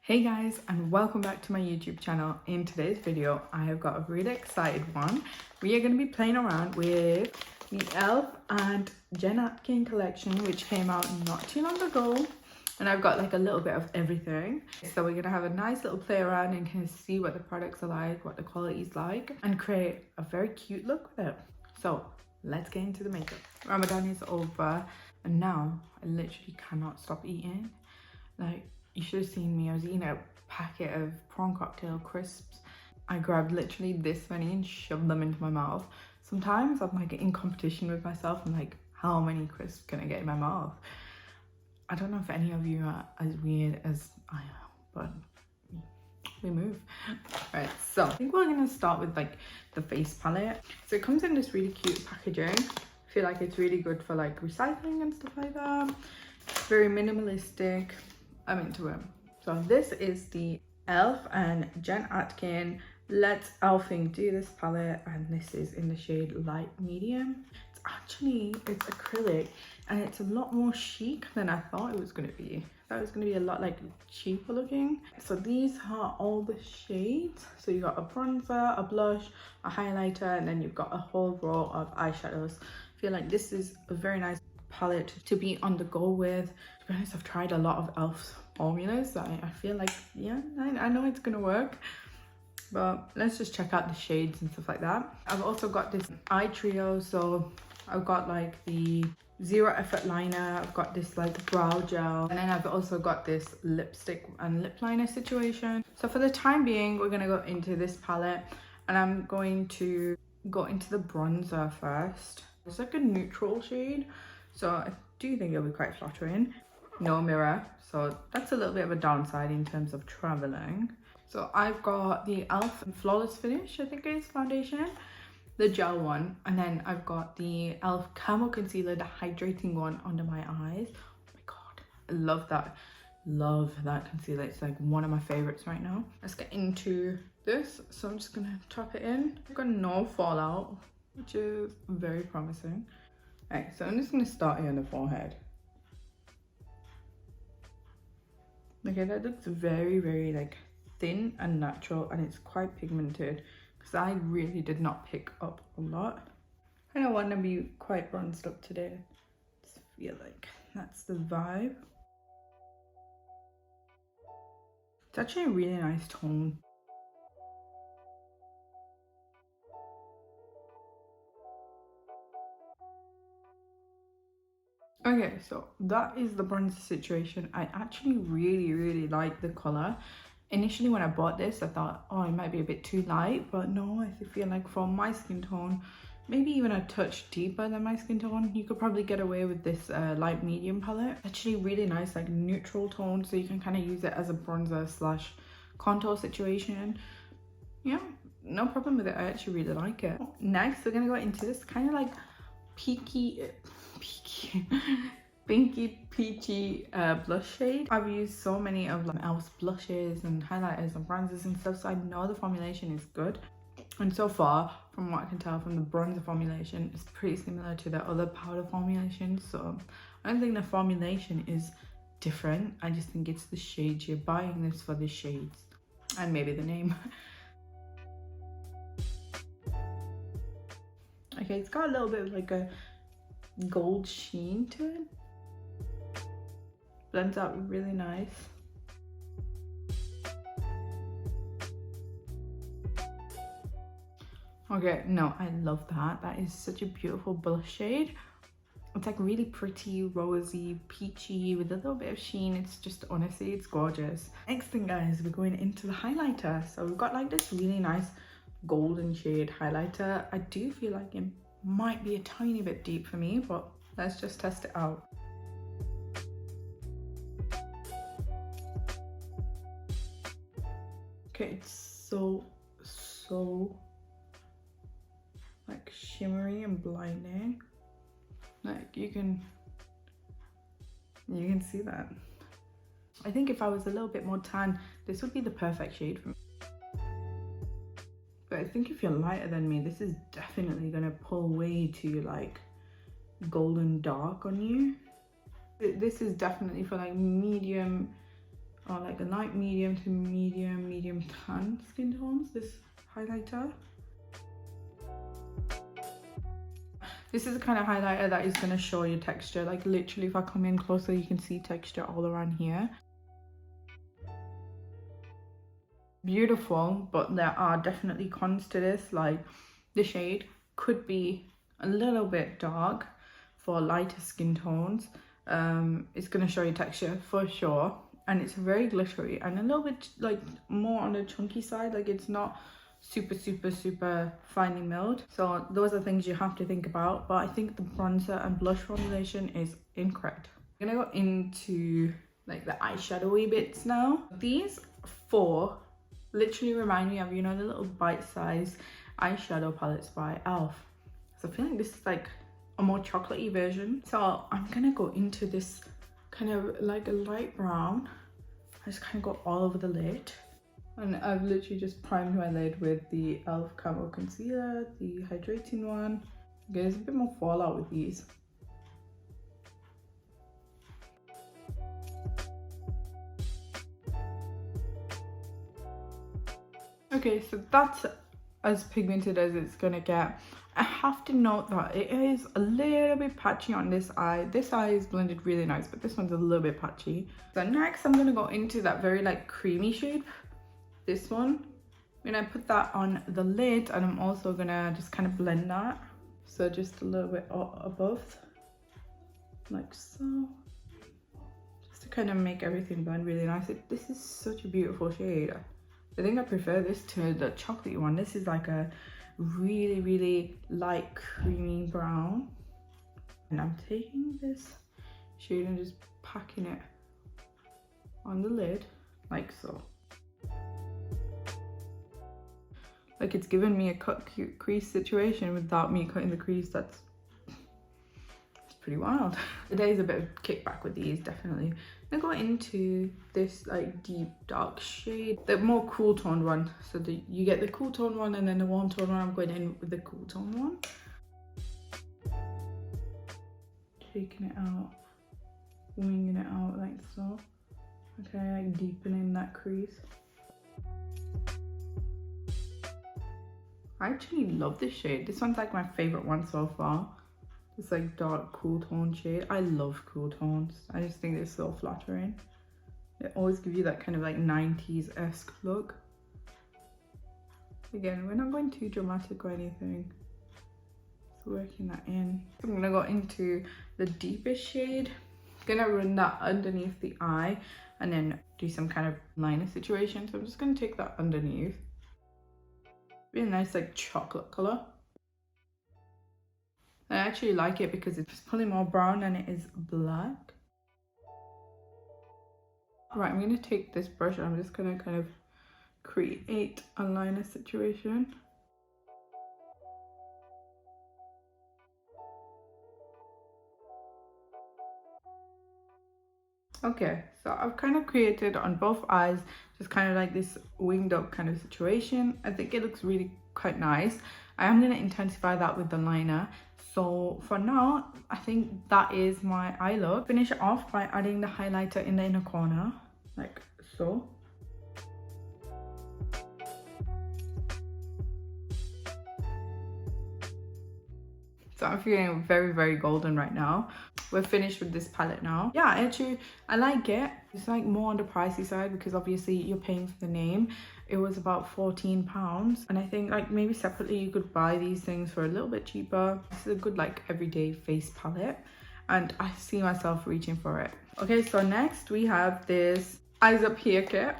Hey guys, and welcome back to my YouTube channel. In today's video I have got a really excited one. We are going to be playing around with the e.l.f. and Jen Atkin collection, which came out not too long ago, and I've got like a little bit of everything. So we're going to have a nice little play around and kind of see what the products are like, what the quality is like, and create a very cute look with it. So let's get into the makeup. Ramadan is over and now I literally cannot stop eating. Like, you should have seen me. I was eating a packet of prawn cocktail crisps. I grabbed literally this many and shoved them into my mouth. Sometimes I'm like in competition with myself. I'm like, how many crisps can I get in my mouth? I don't know if any of you are as weird as I am, but we move. Right, so I think we're gonna start with like the face palette. So it comes in this really cute packaging. I feel like it's really good for like recycling and stuff like that. It's very minimalistic. I'm into it. So this is the e.l.f. and Jen Atkin Let's e.l.f.ing Do This palette, and this is in the shade light medium. It's acrylic and it's a lot more chic than I thought it was going to be. I thought it was going to be a lot like cheaper looking. So these are all the shades. So you got a bronzer, a blush, a highlighter, and then you've got a whole row of eyeshadows. I feel like this is a very nice palette to be on the go with. To be honest, I've tried a lot of e.l.f. formulas, so I feel like, yeah, I know it's gonna work, but let's just check out the shades and stuff like that. I've also got this eye trio, so I've got like the zero effort liner, I've got this like brow gel, and then I've also got this lipstick and lip liner situation. So for the time being, we're gonna go into this palette, and I'm going to go into the bronzer first. It's like a neutral shade, so I do think it'll be quite flattering. No mirror, so that's a little bit of a downside in terms of traveling. So I've got the e.l.f. Flawless Finish, I think it is foundation, the gel one, and then I've got the e.l.f. Camo Concealer, the hydrating one under my eyes. Oh my god, I love that concealer. It's like one of my favorites right now. Let's get into this. So I'm just gonna top it in. I've got no fallout, which is very promising. Alright, so I'm just gonna start here on the forehead. Okay, that looks very like thin and natural, and it's quite pigmented because I really did not pick up a lot. I don't want to be quite bronzed up today. I just feel like that's the vibe. It's actually a really nice tone. Okay, so that is the bronzer situation. I actually really like the color. Initially when I bought this, I thought, oh, it might be a bit too light, but no, I feel like for my skin tone, maybe even a touch deeper than my skin tone, you could probably get away with this light medium palette. Actually really nice, like neutral tone, so you can kind of use it as a bronzer slash contour situation. Yeah, no problem with it. I actually really like it. Next, we're gonna go into this kind of like pinky peachy blush shade. I've used so many of like e.l.f.'s blushes and highlighters and bronzers and stuff, so I know the formulation is good. And so far, from what I can tell from the bronzer formulation, it's pretty similar to the other powder formulations. So I don't think the formulation is different. I just think it's the shades. You're buying this for the shades and maybe the name. Okay, it's got a little bit of like a gold sheen to it. Blends out really nice. Okay, no, I love that. That is such a beautiful blush shade. It's like really pretty, rosy, peachy with a little bit of sheen. It's just, honestly, it's gorgeous. Next thing, guys, we're going into the highlighter. So we've got like this really nice golden shade highlighter. I do feel like it might be a tiny bit deep for me, but let's just test it out. Okay, it's so like shimmery and blinding. Like you can see that. I think if I was a little bit more tan, this would be the perfect shade for me. But I think if you're lighter than me, this is definitely gonna pull way too like golden dark on you. This is definitely for like medium or like a light medium to medium tan skin tones, this highlighter. This is the kind of highlighter that is going to show you texture. Like literally if I come in closer, you can see texture all around here. Beautiful, but there are definitely cons to this. Like the shade could be a little bit dark for lighter skin tones. It's going to show you texture for sure, and it's very glittery and a little bit like more on the chunky side. Like it's not super finely milled, so those are things you have to think about. But I think the bronzer and blush formulation is incorrect. I'm gonna go into like the eyeshadowy bits now. These four literally remind me of, you know, the little bite-sized eyeshadow palettes by e.l.f. So I feel like this is like a more chocolatey version. So I'm gonna go into this kind of like a light brown. I just kind of go all over the lid. And I've literally just primed my lid with the e.l.f. Camo Concealer, the hydrating one. There's a bit more fallout with these. Okay, so that's as pigmented as it's gonna get. I have to note that it is a little bit patchy on this eye. This eye is blended really nice, but this one's a little bit patchy. So next I'm gonna go into that very like creamy shade. This one, I'm gonna put that on the lid, and I'm also gonna just kind of blend that. So just a little bit above, like so, just to kind of make everything blend really nice. This is such a beautiful shade. I think I prefer this to the chocolatey one. This is like a really light creamy brown. And I'm taking this shade and just packing it on the lid, like so. Like it's given me a cut crease situation without me cutting the crease. That's pretty wild. Today's a bit of kickback with these, definitely. I'm gonna go into this like deep dark shade, the more cool toned one. So you get the cool tone one and then the warm tone one. I'm going in with the cool tone one. Taking it out, winging it out like so. Okay, like deepening that crease. I actually love this shade. This one's like my favorite one so far. It's like dark cool tone shade. I love cool tones. I just think they're so flattering. They always give you that kind of like 90s-esque look. Again, we're not going too dramatic or anything. Just working that in. I'm gonna go into the deepest shade. Gonna run that underneath the eye and then do some kind of liner situation. So I'm just gonna take that underneath. Really nice like chocolate color. I actually like it because it's pulling more brown than it is black. Right, I'm gonna take this brush and I'm just gonna kind of create a liner situation. Okay, so I've kind of created on both eyes just kind of like this winged up kind of situation. I think it looks really quite nice. I am going to intensify that with the liner. So for now, I think that is my eye look. Finish it off by adding the highlighter in the inner corner, like so. So I'm feeling very golden right now. We're finished with this palette now. Yeah, actually, I like it. It's like more on the pricey side because obviously you're paying for the name. It was about £14. And I think like maybe separately you could buy these things for a little bit cheaper. This is a good like everyday face palette. And I see myself reaching for it. Okay, so next we have this Eyes Up Here kit.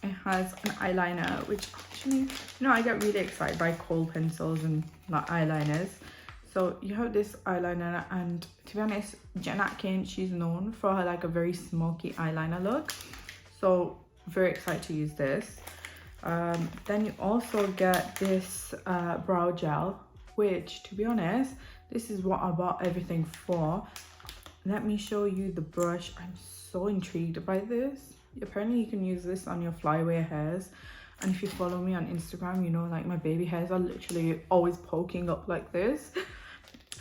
It has an eyeliner, which actually, you know, I get really excited by kohl pencils and like eyeliners. So you have this eyeliner, and to be honest, Jen Atkin, she's known for her like a very smoky eyeliner look. So very excited to use this. Then you also get this brow gel, which to be honest, this is what I bought everything for. Let me show you the brush. I'm so intrigued by this. Apparently you can use this on your flyaway hairs. And if you follow me on Instagram, you know like my baby hairs are literally always poking up like this.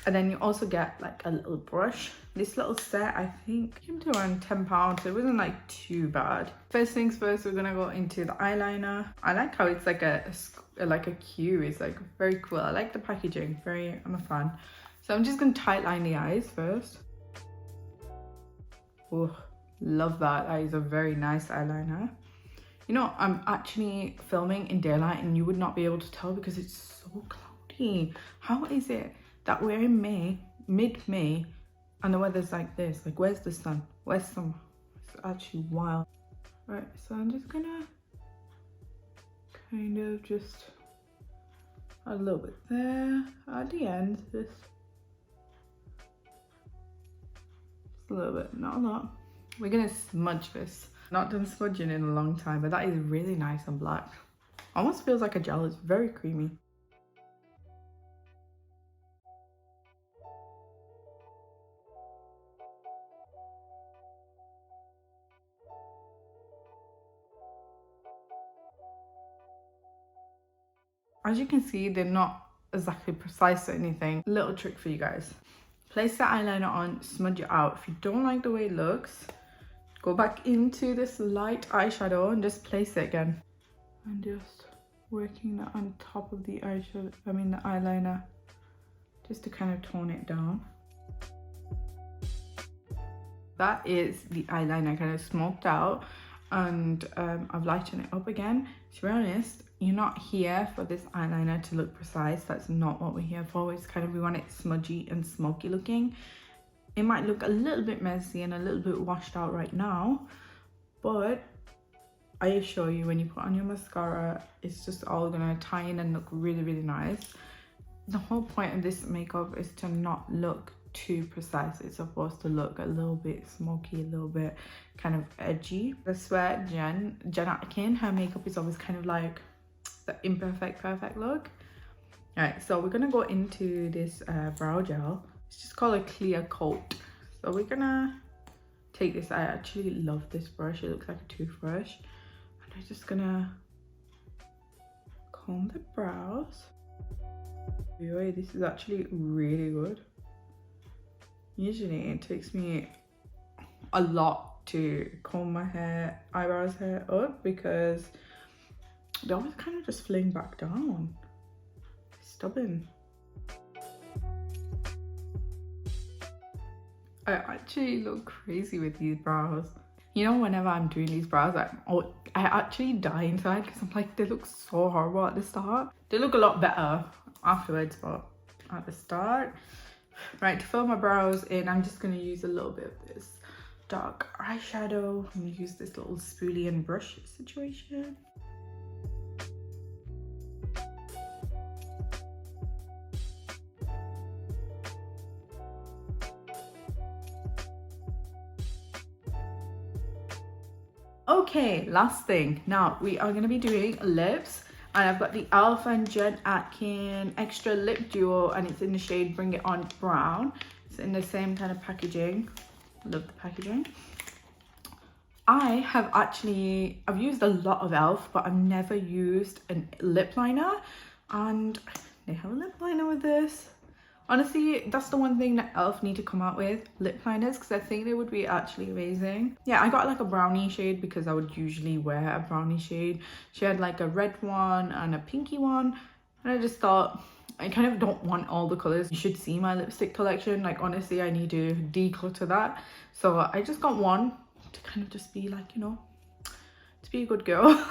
And then you also get like a little brush This little set, I think, came to around £10, so it wasn't like too bad. First things first, we're gonna go into the eyeliner. I like how it's like a Q. It's like very cool. I like the packaging. I'm a fan. So I'm just gonna tight line the eyes first. Oh, love that. That is a very nice eyeliner. You know, I'm actually filming in daylight and you would not be able to tell because it's so cloudy. How is it that we're in May, mid-May, and the weather's like this? Like, where's the sun? Where's summer? It's actually wild. Right, so I'm just gonna kind of just add a little bit there at the end, just a little bit, not a lot. We're gonna smudge this. Not done smudging in a long time, but that is really nice and black. Almost feels like a gel. It's very creamy. As you can see, they're not exactly precise or anything. Little trick for you guys. Place the eyeliner on, smudge it out. If you don't like the way it looks, go back into this light eyeshadow and just place it again. And just working that on top of the eyeshadow, the eyeliner, just to kind of tone it down. That is the eyeliner kind of smoked out, and I've lightened it up again. To be honest, you're not here for this eyeliner to look precise. That's not what we're here for. It's kind of, we want it smudgy and smoky looking. It might look a little bit messy and a little bit washed out right now, but I assure you, when you put on your mascara, it's just all gonna tie in and look really, really nice. The whole point of this makeup is to not look too precise. It's supposed to look a little bit smoky, a little bit kind of edgy. I swear, Jen Atkin, her makeup is always kind of like the imperfect perfect look. All right, so we're gonna go into this brow gel. It's just called a clear coat. So we're gonna take this. I actually love this brush. It looks like a toothbrush. And I'm just gonna comb the brows. Anyway, this is actually really good. Usually it takes me a lot to comb my eyebrows up because they always kind of just fling back down. Stubborn. I actually look crazy with these brows. You know, whenever I'm doing these brows, I actually die inside because I'm like, they look so horrible at the start. They look a lot better afterwards, but at the start. Right, to fill my brows in, I'm just going to use a little bit of this dark eyeshadow. I'm going to use this little spoolie and brush situation. Okay, last thing. Now we are going to be doing lips, and I've got the e.l.f. and Jen Atkin Extra Lip Duo, and it's in the shade Bring It On Brown. It's in the same kind of packaging. Love the packaging. I've used a lot of e.l.f., but I've never used a lip liner, and they have a lip liner with this. Honestly, that's the one thing that e.l.f. need to come out with, lip liners, because I think they would be actually amazing. Yeah, I got like a brownie shade because I would usually wear a brownie shade. She had like a red one and a pinky one, and I just thought, I kind of don't want all the colors. You should see my lipstick collection. Like, honestly, I need to declutter that. So I just got one to kind of just be like, you know, to be a good girl.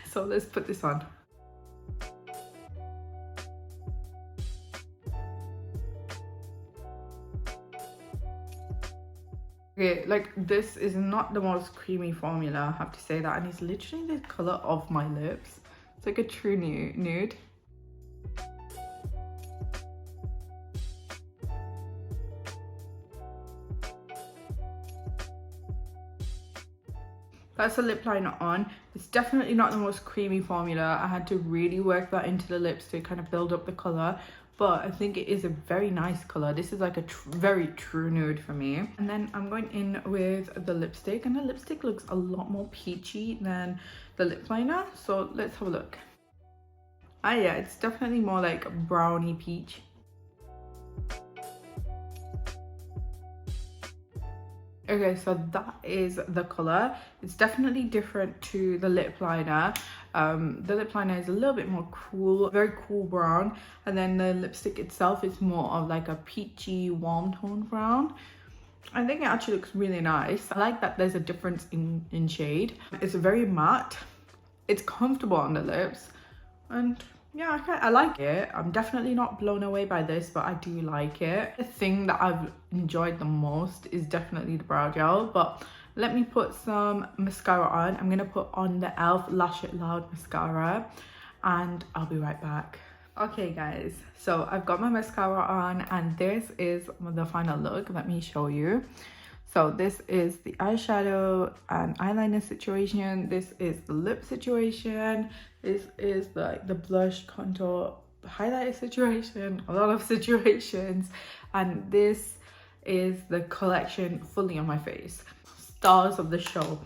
So let's put this on. Okay, like, this is not the most creamy formula, I have to say that, and it's literally the color of my lips. It's like a true nude. That's the lip liner on. It's definitely not the most creamy formula. I had to really work that into the lips to kind of build up the color, but I think it is a very nice color. This is like a very true nude for me. And then I'm going in with the lipstick, and the lipstick looks a lot more peachy than the lip liner. So let's have a look. Ah yeah, it's definitely more like brownie peach. Okay, so that is the color. It's definitely different to the lip liner. The lip liner is a little bit more cool, very cool brown, and then the lipstick itself is more of like a peachy warm tone brown. I think it actually looks really nice. I like that there's a difference in shade. It's very matte. It's comfortable on the lips, and yeah, I like it. I'm definitely not blown away by this, but I do like it. The thing that I've enjoyed the most is definitely the brow gel, but let me put some mascara on. I'm gonna put on the e.l.f. Lash It Loud mascara, and I'll be right back. Okay guys, so I've got my mascara on, and this is the final look. Let me show you. So this is the eyeshadow and eyeliner situation. This is the lip situation. This is the blush, contour, highlighter situation. A lot of situations. And this is the collection fully on my face. Stars of the show.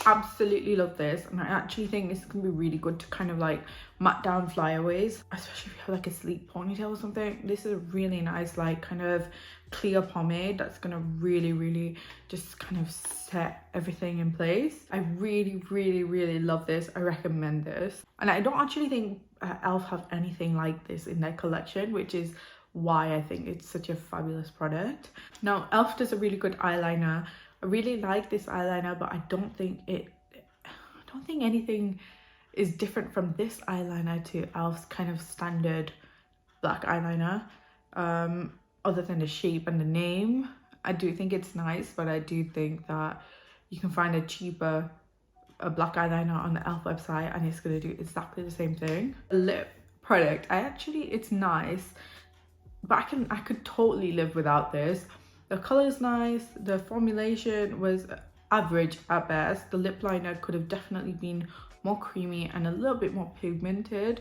Absolutely love this, and I actually think this can be really good to kind of like matte down flyaways, especially if you have like a sleek ponytail or something. This is a really nice like kind of clear pomade that's gonna really just kind of set everything in place. I really love this. I recommend this, and I don't actually think e.l.f. have anything like this in their collection, which is why I think it's such a fabulous product. Now e.l.f. does a really good eyeliner. I really like this eyeliner, but I don't think anything is different from this eyeliner to e.l.f.'s kind of standard black eyeliner, other than the shape and the name. I do think it's nice, but I do think that you can find a cheaper black eyeliner on the e.l.f. website, and it's going to do exactly the same thing. The lip product, it's nice, but I could totally live without this. The color is nice. The formulation was average at best. The lip liner could have definitely been more creamy and a little bit more pigmented.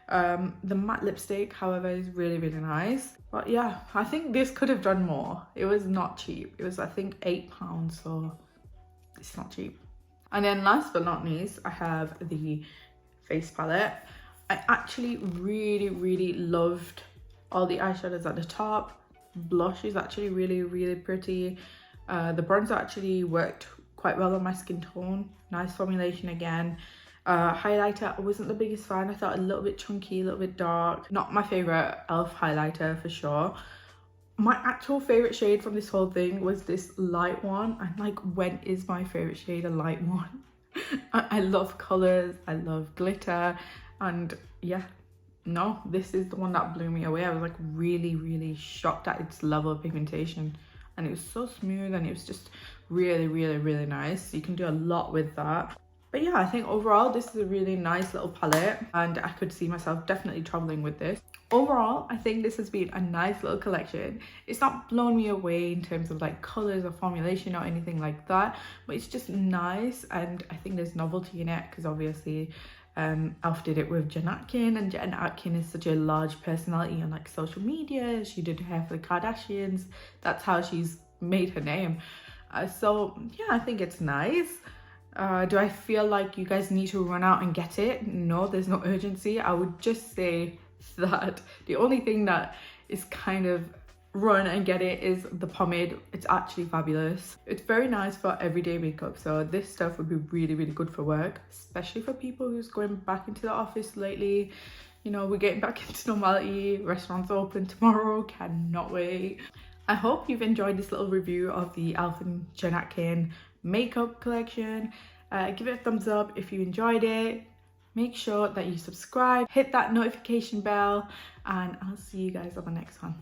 The matte lipstick, however, is really nice. But yeah, I think this could have done more. It was not cheap. It was, I think, £8, so it's not cheap. And then last but not least, I have the face palette. I actually really loved all the eyeshadows at the top. Blush is actually really pretty. The bronzer actually worked quite well on my skin tone. Nice formulation again. Highlighter, I wasn't the biggest fan. I thought a little bit chunky, a little bit dark. Not my favorite e.l.f. highlighter for sure. My actual favorite shade from this whole thing was this light one. I'm like, when is my favorite shade a light one? I love colors, I love glitter, and yeah. No, this is the one that blew me away. I was like really shocked at its level of pigmentation, and it was so smooth, and it was just really nice. You can do a lot with that. But yeah, I think overall this is a really nice little palette, and I could see myself definitely traveling with this. Overall, I think this has been a nice little collection. It's not blown me away in terms of like colors or formulation or anything like that, but it's just nice, and I think there's novelty in it because obviously e.l.f. did it with Jen Atkin, and Jen Atkin is such a large personality on like social media. She did hair for the Kardashians. That's how she's made her name. So yeah, I think it's nice. Do I feel like you guys need to run out and get it? No, there's no urgency. I would just say that the only thing that is kind of run and get it is the pomade. It's actually fabulous. It's very nice for everyday makeup, so this stuff would be really good for work, especially for people who's going back into the office lately. You know, we're getting back into normality. Restaurants open tomorrow. Cannot wait. I hope you've enjoyed this little review of the e.l.f. and Jen Atkin makeup collection. Give it a thumbs up if you enjoyed it. Make sure that you subscribe, hit that notification bell, and I'll see you guys on the next one.